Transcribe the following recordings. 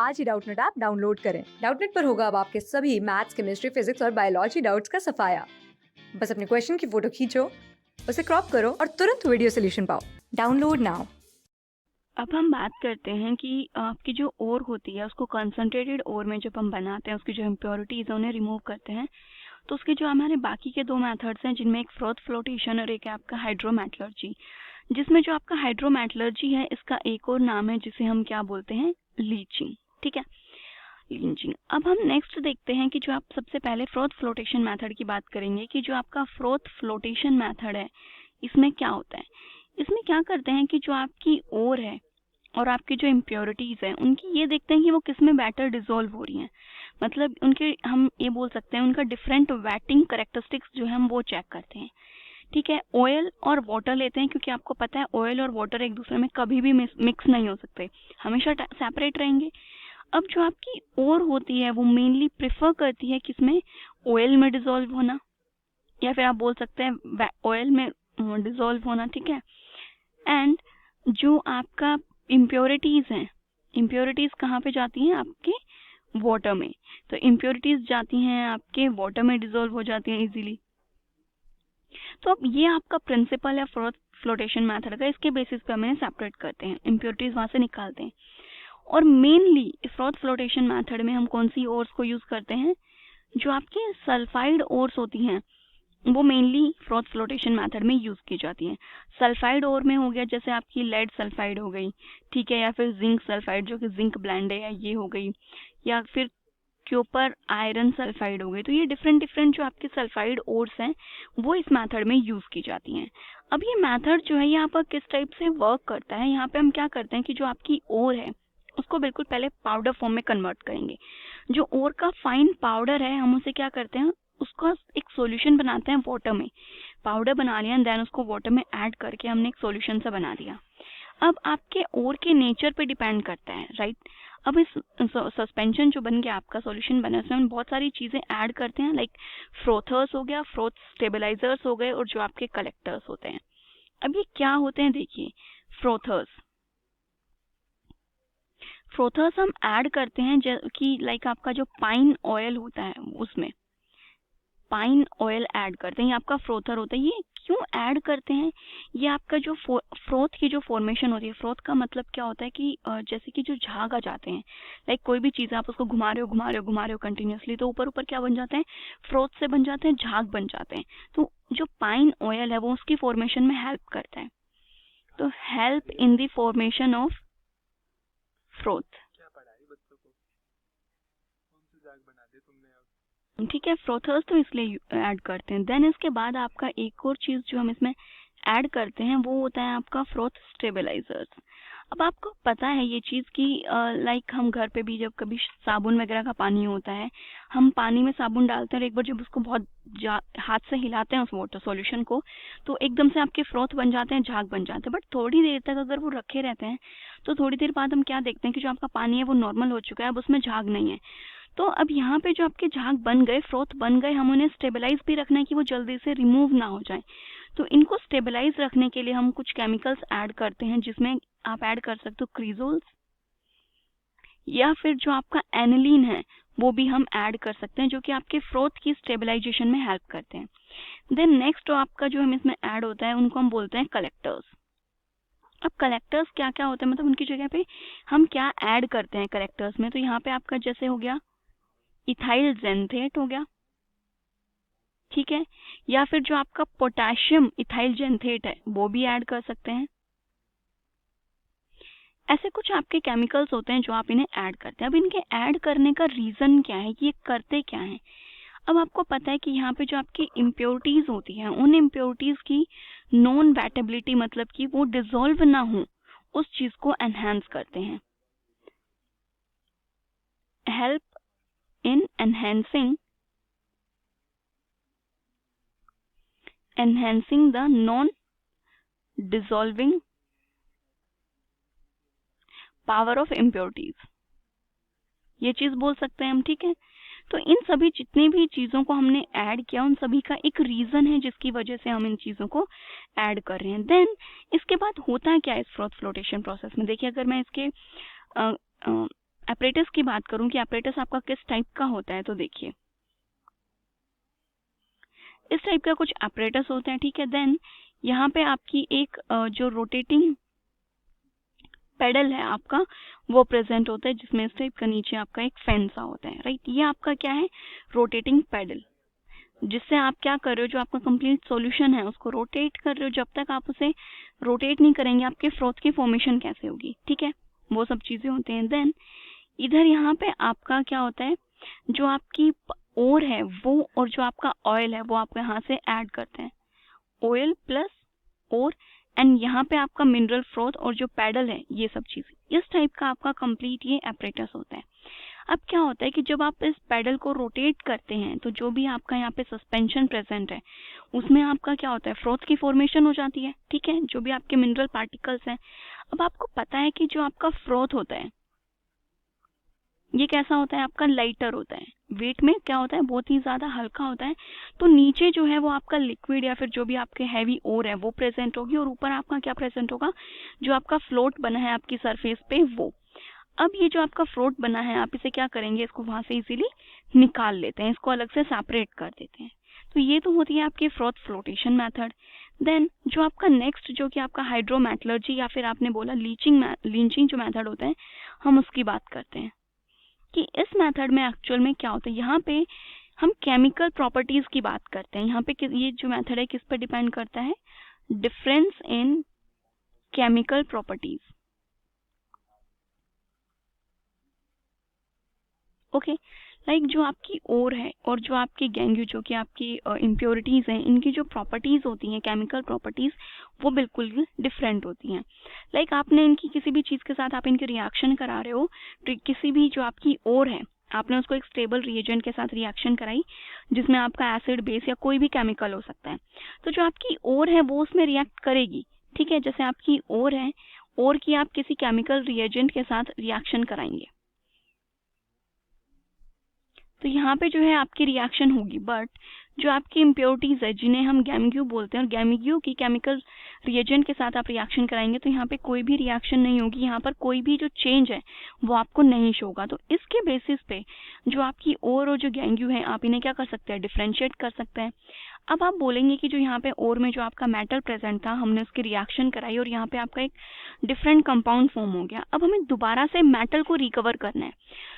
आज ही Doubtnut app download करें। Doubtnut पर होगा अब आपके सभी मैथ्स, केमिस्ट्री, फिजिक्स और बायोलॉजी डाउट्स का सफाया। बस अपने क्वेश्चन की फोटो खींचो, उसे क्रॉप करो और तुरंत वीडियो सोल्यूशन पाओ। Download now. अब हम बात करते हैं कि आपकी जो ओर होती है उसको कंसंट्रेटेड ओर में जब हम बनाते हैं उसकी जो इम्प्योरिटीज है उन्हें रिमूव करते हैं, तो उसके जो हमारे बाकी के दो मेथड्स हैं जिनमें एक फ्रोथ फ्लोटेशन और एक है आपका हाइड्रोमेटलर्जी, जिसमें जो आपका हाइड्रोमेटलर्जी है इसका एक और नाम है जिसे हम क्या बोलते हैं, लीचिंग। ठीक है, लीचिंग। अब हम नेक्स्ट देखते हैं कि जो आप सबसे पहले फ्रोथ फ्लोटेशन मेथड की बात करेंगे कि जो आपका फ्रोथ फ्लोटेशन मेथड है इसमें क्या होता है। इसमें क्या करते हैं कि जो आपकी ओर है और आपकी जो इम्प्योरिटीज है उनकी ये देखते हैं कि वो किस में बेटर डिसॉल्व हो रही हैं, मतलब उनके हम ये बोल सकते हैं उनका डिफरेंट वेटिंग करेक्टरिस्टिक्स जो है हम वो चेक करते हैं। ठीक है, ऑयल और वाटर लेते हैं क्योंकि आपको पता है ऑयल और वाटर एक दूसरे में कभी भी मिक्स नहीं हो सकते, हमेशा सेपरेट रहेंगे। अब जो आपकी ओर होती है वो मेनली प्रेफर करती है किसमें, ऑयल में डिसॉल्व होना, या फिर आप बोल सकते हैं ऑयल में डिसॉल्व होना। ठीक है, एंड जो आपका इम्प्योरिटीज हैं, इम्प्योरिटीज कहाँ पे जाती हैं, आपके वाटर में। तो इम्प्योरिटीज जाती हैं आपके वाटर में, डिसॉल्व हो जाती हैं इजीली। तो अब ये आपका प्रिंसिपल है फ्लोटेशन मेथड का, इसके बेसिस पे हम इन्हें सेपरेट करते हैं, इम्प्योरिटीज वहां से निकालते हैं। और मेनली फ्रोथ फ्लोटेशन मेथड में हम कौन सी ओर्स को यूज करते हैं, जो आपके सल्फाइड ओर्स होती हैं वो मेनली फ्रोथ फ्लोटेशन मेथड में यूज की जाती हैं। सल्फाइड ओर में हो गया जैसे आपकी लेड सल्फाइड हो गई, ठीक है, या फिर जिंक सल्फाइड जो कि जिंक ब्लेंड है ये हो गई, या फिर क्योपर आयरन सल्फाइड हो गई। तो ये डिफरेंट डिफरेंट जो आपके सल्फाइड ओर्स हैं वो इस मेथड में यूज की जाती हैं। अब ये मेथड जो है यहाँ पर किस टाइप से वर्क करता है, यहाँ पे हम क्या करते हैं कि जो आपकी ओर है उसको बिल्कुल पहले पाउडर फॉर्म में कन्वर्ट करेंगे। जो ओर का फाइन पाउडर है हम उसे क्या करते हैं, उसका एक सॉल्यूशन बनाते हैं वाटर में, पाउडर बना लिया एंड देन उसको वाटर में ऐड करके हमने एक सॉल्यूशन सा बना दिया। अब आपके ओर के नेचर पे डिपेंड करता है, राइट। अब इस सस्पेंशन जो बन गया, आपका सॉल्यूशन बना, उसमें हम बहुत सारी चीजें ऐड करते हैं, लाइक फ्रोथर्स हो गया, फ्रोथ स्टेबलाइजर्स हो गए, और जो आपके कलेक्टर्स होते हैं। अब ये क्या होते हैं देखिए, फ्रोथर्स फ्रोथर्स हम ऐड करते हैं कि लाइक आपका जो पाइन ऑयल होता है उसमें पाइन ऑयल ऐड करते हैं, ये आपका फ्रोथर होता है। ये क्यों ऐड करते हैं, ये आपका जो फ्रोथ की जो फॉर्मेशन होती है, फ्रोथ का मतलब क्या होता है कि जैसे कि जो झाग आ जाते हैं, लाइक कोई भी चीज़ आप उसको घुमा रहे हो घुमा रहे हो घुमा रहे हो कंटिन्यूसली, तो ऊपर ऊपर क्या बन जाते हैं, फ्रोथ से बन जाते हैं, झाग बन जाते हैं। तो जो पाइन ऑयल है वो उसकी फॉर्मेशन में हेल्प करता है, तो help in the formation of froth. ठीक है, फ्रोथर्स तो इसलिए ऐड करते हैं। देन इसके बाद आपका एक और चीज जो हम इसमें ऐड करते हैं वो होता है आपका फ्रोथ स्टेबलाइजर्स। अब आपको पता है ये चीज कि लाइक हम घर पे भी जब कभी साबुन वगैरह का पानी होता है, हम पानी में साबुन डालते हैं और एक बार जब उसको बहुत हाथ से हिलाते हैं उस वाटर सॉल्यूशन को, तो एकदम से आपके फ्रोथ बन जाते हैं, झाग बन जाते हैं। बट थोड़ी देर तक अगर वो रखे रहते हैं तो थोड़ी देर बाद हम क्या देखते हैं कि जो आपका पानी है वो नॉर्मल हो चुका है, अब उसमें झाग नहीं है। तो अब यहाँ पे जो आपके झाग बन गए, फ्रोथ बन गए, हम उन्हें स्टेबलाइज भी रखना है कि वो जल्दी से रिमूव ना हो जाए। तो इनको स्टेबलाइज रखने के लिए हम कुछ केमिकल्स ऐड करते हैं, जिसमें आप ऐड कर सकते हो क्रीजोल्स, या फिर जो आपका एनिलीन है वो भी हम ऐड कर सकते हैं, जो कि आपके फ्रोथ की स्टेबलाइजेशन में हेल्प करते हैं। देन नेक्स्ट आपका जो हम इसमें ऐड होता है उनको हम बोलते हैं कलेक्टर्स। अब कलेक्टर्स क्या क्या होते हैं, मतलब उनकी जगह पे हम क्या ऐड करते हैं कलेक्टर्स में, तो यहाँ पे आपका जैसे हो गया इथाइल जेंथेट हो गया, ठीक है, या फिर जो आपका पोटेशियम इथाइल जेंथेट है वो भी ऐड कर सकते हैं। ऐसे कुछ आपके केमिकल्स होते हैं जो आप इन्हें ऐड करते हैं। अब इनके ऐड करने का रीजन क्या है कि ये करते क्या है। अब आपको पता है कि यहाँ पे जो आपकी इम्प्योरिटीज होती हैं उन इम्प्योरिटीज की नॉन बैटेबिलिटी, मतलब कि वो डिसॉल्व ना हो, उस चीज को एनहांस करते हैं, help in enhancing the non-dissolving power of impurities, ये चीज बोल सकते हैं हम। ठीक है, तो इन सभी जितनी भी चीजों को हमने ऐड किया उन सभी का एक रीजन है जिसकी वजह से हम इन चीजों को ऐड कर रहे हैं। देन इसके बाद होता है क्या इस फ्रोथ फ्लोटेशन प्रोसेस में, देखिए अगर मैं इसके एपरेटस की बात करूं कि एपरेटस आपका किस टाइप का होता है, तो देखिए इस टाइप का कुछ एपरेटस होता है, ठीक है। देन यहाँ पे आपकी एक जो रोटेटिंग पेडल है आपका वो प्रेजेंट होता है, जिसमें इस टाइप का नीचे आपका एक फैन सा होता है, राइट। ये आपका क्या है, रोटेटिंग पेडल, जिससे आप क्या कर रहे हो, जो आपका कंप्लीट सॉल्यूशन है उसको रोटेट कर रहे हो। जब तक आप उसे रोटेट नहीं करेंगे आपके फ्रोथ की फॉर्मेशन कैसे होगी, ठीक है, वो सब चीजें होती हैं। देन इधर यहाँ पे आपका क्या होता है, जो आपकी ओर है वो और जो आपका ऑयल है वो आप यहाँ से ऐड करते हैं, ऑयल प्लस ओर, एंड यहाँ पे आपका मिनरल फ्रोथ और जो पैडल है ये सब चीजें, इस टाइप का आपका कंप्लीट ये एपरेटस होता है। अब क्या होता है कि जब आप इस पैडल को रोटेट करते हैं तो जो भी आपका यहाँ पे सस्पेंशन प्रेजेंट है उसमें आपका क्या होता है, फ्रोथ की फॉर्मेशन हो जाती है, ठीक है, जो भी आपके मिनरल पार्टिकल्स हैं। अब आपको पता है कि जो आपका फ्रोथ होता है ये कैसा होता है, आपका लाइटर होता है, वेट में क्या होता है, बहुत ही ज्यादा हल्का होता है। तो नीचे जो है वो आपका लिक्विड या फिर जो भी आपके हैवी ओर है वो प्रेजेंट होगी, और ऊपर आपका क्या प्रेजेंट होगा, जो आपका फ्लोट बना है आपकी सरफेस पे वो। अब ये जो आपका फ्लोट बना है आप इसे क्या करेंगे, इसको वहां से इजीली निकाल लेते हैं, इसको अलग से सेपरेट कर देते हैं। तो ये तो होती है आपकी फ्रोथ फ्लोटेशन मेथड। देन जो आपका नेक्स्ट जो कि आपका हाइड्रोमेटलर्जी या फिर आपने बोला लीचिंग जो मेथड होता है, हम उसकी बात करते हैं कि इस मेथड में एक्चुअल में क्या होता है। यहाँ पे हम केमिकल प्रॉपर्टीज की बात करते हैं। यहाँ पे ये जो मेथड है किस पर डिपेंड करता है, difference in chemical properties, okay. Like जो आपकी ओर है और जो आपकी गैंग्यू जो कि आपकी इम्प्योरिटीज हैं, इनकी जो प्रॉपर्टीज होती हैं केमिकल प्रॉपर्टीज, वो बिल्कुल डिफरेंट होती हैं। लाइक आपने इनकी किसी भी चीज के साथ आप इनकी रिएक्शन करा रहे हो, तो किसी भी जो आपकी ओर है आपने उसको एक स्टेबल रिएजेंट के साथ रिएक्शन कराई जिसमें आपका एसिड बेस या कोई भी केमिकल हो सकता है, तो जो आपकी ओर है वो उसमें रिएक्ट करेगी, ठीक है। जैसे आपकी ओर है, ओर की आप किसी केमिकल रिएजेंट के साथ रिएक्शन कराएंगे तो यहाँ पे जो है आपकी रिएक्शन होगी, बट जो आपकी इम्प्योरिटीज है जिन्हें हम गैमग्यू बोलते हैं, और गैमग्यू की केमिकल रिएजेंट के साथ आप रिएक्शन कराएंगे तो यहाँ पे कोई भी रिएक्शन नहीं होगी, यहाँ पर कोई भी जो चेंज है वो आपको नहीं शो होगा। तो इसके बेसिस पे जो आपकी ओर और जो गैंग्यू है आप इन्हें क्या कर सकते हैं, डिफ्रेंशिएट कर सकते हैं। अब आप बोलेंगे कि जो यहाँ पे ओर में जो आपका मेटल प्रेजेंट था हमने उसकी रिएक्शन कराई और यहाँ पे आपका एक डिफरेंट कंपाउंड फॉर्म हो गया, अब हमें दोबारा से मेटल को रिकवर करना है।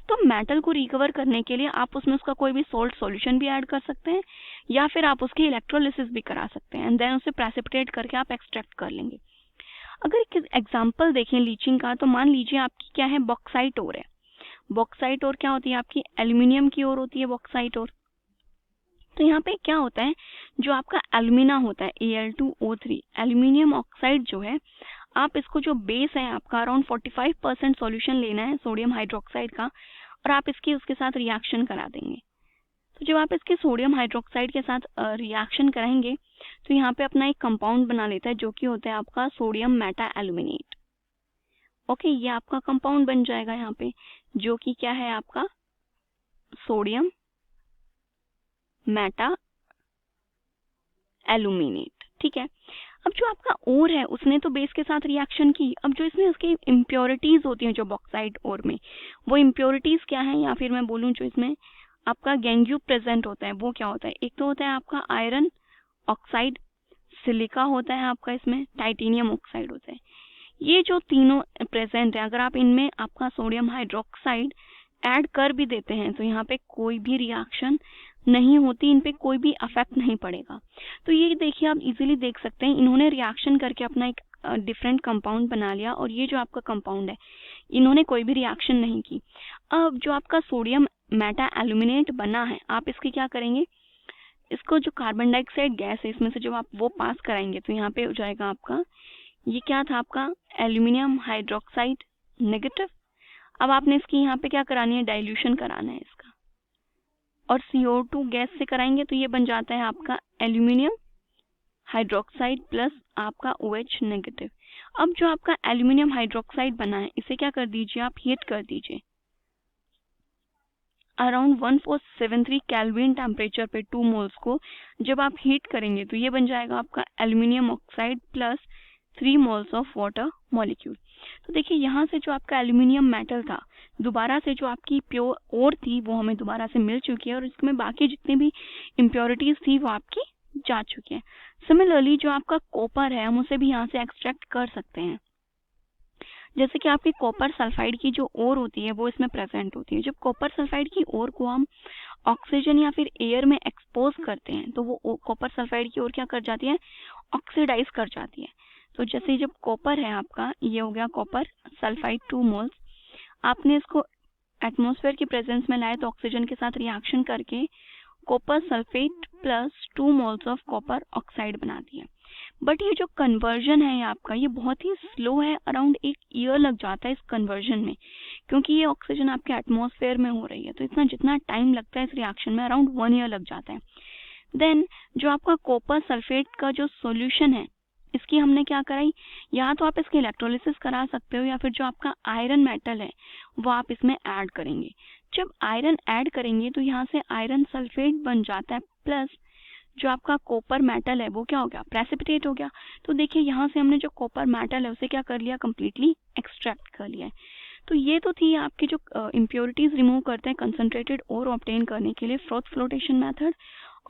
तो मेटल को रिकवर करने के लिए आप उसमें उसका कोई भी सोल्ट सॉल्यूशन भी ऐड कर सकते हैं या फिर आप उसकी इलेक्ट्रोलिसिस भी करा सकते हैं, एंड देन उसे प्रेसिपिटेट करके आप एक्सट्रैक्ट कर लेंगे। अगर एक एग्जांपल देखें लीचिंग का, तो मान लीजिए आपकी क्या है, बॉक्साइट ओर है। बॉक्साइट ओर क्या होती है, आपकी एल्यूमिनियम की ओर होती है बॉक्साइट ओर। तो यहाँ पे क्या होता है, जो आपका एल्यूमिना होता है Al2O3, एल्यूमिनियम ऑक्साइड जो है, आप इसको जो बेस है आपका अराउंड 45% सॉल्यूशन लेना है सोडियम हाइड्रोक्साइड का, और आप इसकी उसके साथ रिएक्शन करा देंगे। तो जब आप इसके सोडियम हाइड्रोक्साइड के साथ रिएक्शन कराएंगे तो यहाँ पे अपना एक कंपाउंड बना लेता है जो कि होता है आपका सोडियम मेटा एल्यूमिनेट, ओके। ये आपका कंपाउंड बन जाएगा यहाँ पे, जो कि क्या है आपका सोडियम मेटा एल्यूमिनेट, ठीक है। अब जो आपका ओर है उसने तो बेस के साथ रिएक्शन की, अब जो इसमें उसकी इम्प्योरिटीज होती हैं जो बॉक्साइट ओर में, वो इम्प्योरिटीज क्या है, या फिर मैं बोलूँ जो इसमें आपका गैंग्यू प्रेजेंट होता है वो क्या होता है, एक तो होता है आपका आयरन ऑक्साइड, सिलिका होता है आपका, इसमें टाइटेनियम ऑक्साइड होता है। ये जो तीनों प्रेजेंट है, अगर आप इनमें आपका सोडियम हाइड्रोक्साइड ऐड कर भी देते हैं तो यहाँ पे कोई भी रिएक्शन नहीं होती, इन पे कोई भी अफेक्ट नहीं पड़ेगा। तो ये देखिए आप इजीली देख सकते हैं, इन्होंने रिएक्शन करके अपना एक डिफरेंट कंपाउंड बना लिया, और ये जो आपका कंपाउंड है इन्होंने कोई भी रिएक्शन नहीं की। अब जो आपका सोडियम मेटा एल्यूमिनेट बना है, आप इसके क्या करेंगे, इसको जो कार्बन डाइऑक्साइड गैस है इसमें से जब आप वो पास कराएंगे तो यहाँ पे हो जाएगा आपका, ये क्या था आपका एल्यूमिनियम हाइड्रोक्साइड नेगेटिव। अब आपने इसकी यहाँ पे क्या करानी है, डाइल्यूशन कराना है इसका, और CO2 गैस से कराएंगे तो ये बन जाता है आपका एल्यूमिनियम हाइड्रोक्साइड प्लस आपका OH नेगेटिव। अब जो आपका एल्यूमिनियम हाइड्रोक्साइड बना है इसे क्या कर दीजिए, आप हीट कर दीजिए अराउंड 1473 केल्विन टेम्परेचर पे 2 मोल्स को जब आप हीट करेंगे तो ये बन जाएगा आपका aluminium oxide plus 3 moles of water molecule. तो देखिए यहाँ से जो आपका एल्यूमिनियम मेटल था, दोबारा से जो आपकी प्योर ओर थी वो हमें दोबारा से मिल चुकी है और इसमें बाकी जितनी भी इम्प्योरिटीज़ थी वो आपकी जा चुकी है। सिमिलरली जो आपका कॉपर है हम उसे भी यहाँ से एक्सट्रैक्ट कर सकते हैं। जैसे कि आपकी कॉपर सल्फाइड की जो ओर होती है वो इसमें प्रेजेंट होती है। जब कॉपर सल्फाइड की ओर को हम ऑक्सीजन या फिर एयर में एक्सपोज करते हैं तो वो कॉपर सल्फाइड की ओर क्या कर जाती है, ऑक्सीडाइज कर जाती है। तो जैसे जब कॉपर है आपका, ये हो गया कॉपर सल्फाइड 2 मोल्स, आपने इसको एटमॉस्फेयर की प्रेजेंस में लाए तो ऑक्सीजन के साथ रिएक्शन करके copper sulphate plus 2 moles of copper oxide बनाती है। बट ये जो कन्वर्जन है आपका, ये बहुत ही स्लो है, अराउंड 1 ईयर लग जाता है इस कन्वर्जन में, क्योंकि ये ऑक्सीजन आपके एटमॉस्फेयर में हो रही है। तो इतना जितना टाइम लगता है इस रिएक्शन में, अराउंड 1 ईयर लग जाता है। देन जो आपका कॉपर सल्फेट का जो सॉल्यूशन है, इसकी हमने क्या कराई, या तो आप इसकी इलेक्ट्रोलिसिस करा सकते हो या फिर जो आपका आयरन मेटल है वो आप इसमें ऐड करेंगे। जब आयरन ऐड करेंगे तो यहाँ से आयरन सल्फेट बन जाता है, प्लस जो आपका कॉपर मेटल है वो क्या हो गया, प्रेसिपिटेट हो गया। तो देखिए यहाँ से हमने जो कॉपर मेटल है उसे क्या कर लिया, कंप्लीटली एक्सट्रैक्ट कर लिया है। तो ये तो थी आपकी जो इम्प्योरिटीज रिमूव करते हैं कंसंट्रेटेड और ऑब्टेन करने के लिए फ्रोथ फ्लोटेशन मेथड,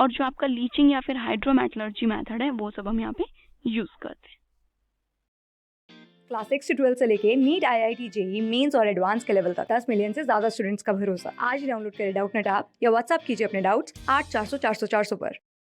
और जो आपका लीचिंग या फिर हाइड्रोमेटलर्जी मेथड है वो सब हम यहाँ पे यूज करते हैं। क्लास 6 से 12 से लेके नीट, IIT, JEE मेंस और एडवांस के लेवल तक 10 मिलियन से ज्यादा स्टूडेंट्स का भरोसा। आज ही डाउनलोड करें डाउटनेट ऐप या व्हाट्सएप कीजिए अपने डाउट्स 8400 400 400 पर।